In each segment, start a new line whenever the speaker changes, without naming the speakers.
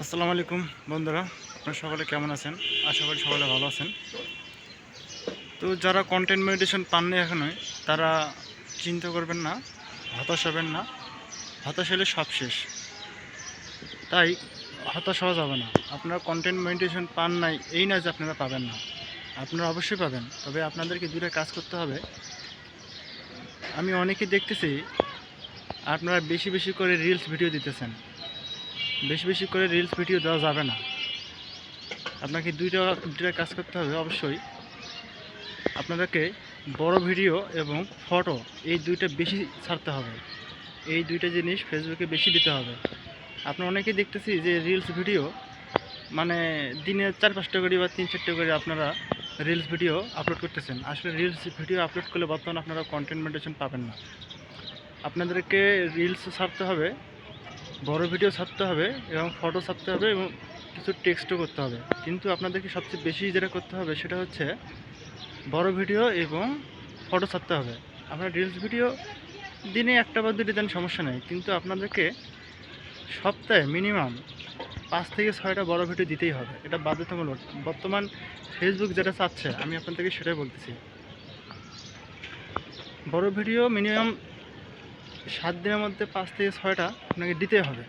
আসসালামু আলাইকুম বন্ধুরা, আপনারা সকলে কেমন আছেন? আশা করি সকলে ভালো আছেন। তো যারা কন্টেন্ট মেডিটেশন পাননি এখনই, তারা চিন্তা করবেন না, হতাশ হবেন না। হতাশ হলে সব শেষ। তাই হতাশ হওয়া যাবে না। আপনারা কন্টেন্ট মেডিটেশন পান নাই এই না যে আপনারা পাবেন না, আপনারা অবশ্যই পাবেন। তবে আপনাদেরকে দূরে কাজ করতে হবে। আমি অনেকে দেখতেছি আপনারা বেশি বেশি করে রিলস ভিডিও দিতেছেন। বেশি বেশি করে রিলস ভিডিও দেওয়া যাবে না। আপনাকে দুইটা কাজ করতে হবে অবশ্যই। আপনাদেরকে বড় ভিডিও এবং ফটো এই দুইটা বেশি ছাড়তে হবে। এই দুইটা জিনিস ফেসবুকে বেশি দিতে হবে। আপনারা অনেকেই দেখতেছি যে রিলস ভিডিও মানে দিনে 4-5টা করে বা 3-4টা করে আপনারা রিলস ভিডিও আপলোড করতেছেন। আসলে রিলস ভিডিও আপলোড করলে বর্তমানে আপনারা কন্টেন্ট মেডিটেশন পাবেন না। আপনাদেরকে রিলস ছাড়তে হবে, বড় ভিডিও ছাড়তে হবে এবং ফটো ছাড়তে হবে এবং কিছু টেক্সটও করতে হবে। কিন্তু আপনাদেরকে সবচেয়ে বেশি যেটা করতে হবে সেটা হচ্ছে বড় ভিডিও এবং ফটো ছাড়তে হবে। আপনার রিলস ভিডিও দিনে একটা বা দুটো দেন, সমস্যা নেই, কিন্তু আপনাদেরকে সপ্তাহে মিনিমাম 5 থেকে 6টা বড় ভিডিও দিতেই হবে। এটা বাধ্যতামূলক। বর্তমান ফেসবুক যেটা চাচ্ছে আমি আপনাদেরকে সেটাই বলতেছি। বড় ভিডিও মিনিমাম 7 দিনের মধ্যে 5 থেকে 6টা আপনাকে দিতে হবে।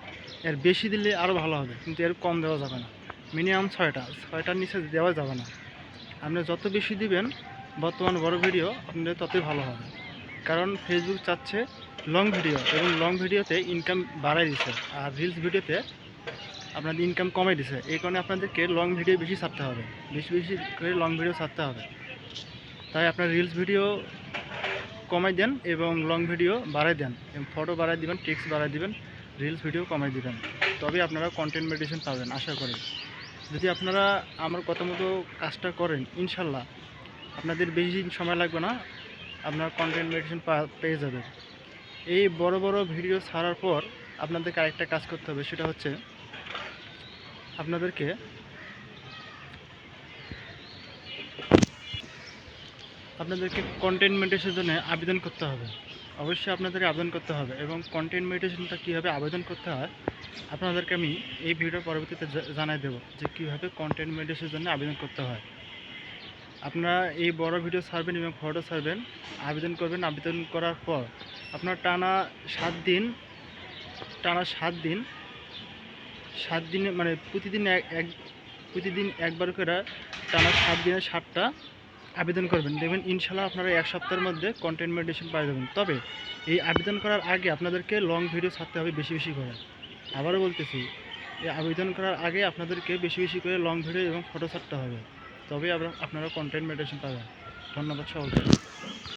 এর বেশি দিলে আরও ভালো হবে, কিন্তু এর কম দেওয়া যাবে না। মিনিমাম 6টার নিচে দেওয়া যাবে না। আপনি যত বেশি দিবেন বর্তমান বড় ভিডিও আপনাদের ততই ভালো হবে। কারণ ফেসবুক চাচ্ছে লং ভিডিও, এবং লং ভিডিওতে ইনকাম বাড়াই দিচ্ছে, আর রিলস ভিডিওতে আপনাদের ইনকাম কমাই দিচ্ছে। এই কারণে আপনাদেরকে লং ভিডিও বেশি ছাড়তে হবে, বেশি বেশি করে লং ভিডিও ছাড়তে হবে। তাই আপনার রিলস ভিডিও কমাই দেন এবং লং ভিডিও বাড়াই দেন, এবং ফটো বাড়াই দিবেন, টেক্সট বাড়াই দিবেন, রিলস ভিডিও কমাই দিবেন। তবে আপনারা কন্টেন্ট মেডিটেশন পাবেন আশা করি। যদি আপনারা আমার কথা মতো কাজটা করেন, ইনশাল্লাহ আপনাদের বেশি সময় লাগবে না, আপনার কন্টেন্ট মেডিটেশন পেয়ে যাবেন। এই বড় বড় ভিডিও ছাড়ার পর আপনাদেরকে আরেকটা কাজ করতে হবে, সেটা হচ্ছে আপনাদেরকে কন্টেন্ট মেডিটেশনের জন্য আবেদন করতে হবে। অবশ্যই আপনাদেরকে আবেদন করতে হবে, এবং কন্টেন্ট মেডিটেশনটা কীভাবে আবেদন করতে হয় আপনাদেরকে আমি এই ভিডিওর পরবর্তীতে জানাই দেবো যে কীভাবে কন্টেন্ট মেডিটেশনের জন্য আবেদন করতে হয়। আপনারা এই বড় ভিডিও ছাড়বেন এবং ফটো ছাড়বেন, আবেদন করবেন। আবেদন করার পর আপনার টানা 7 দিনে মানে প্রতিদিন একবার করে টানা 7 দিনে 7টা আবেদন করবেন। দেখবেন ইনশাল্লাহ আপনারা এক সপ্তাহের মধ্যে কন্টেন্ট মেডিটেশন পেয়ে যাবেন। তবে এই আবেদন করার আগে আপনাদেরকে লং ভিডিও ছাড়তে হবে বেশি বেশি করে। আবারও বলতেছি, এই আবেদন করার আগে আপনাদেরকে বেশি বেশি করে লং ভিডিও এবং ফটো ছাড়তে হবে। তবেই আপনারা কন্টেন্ট মেডিটেশন পাবেন। ধন্যবাদ সকলকে।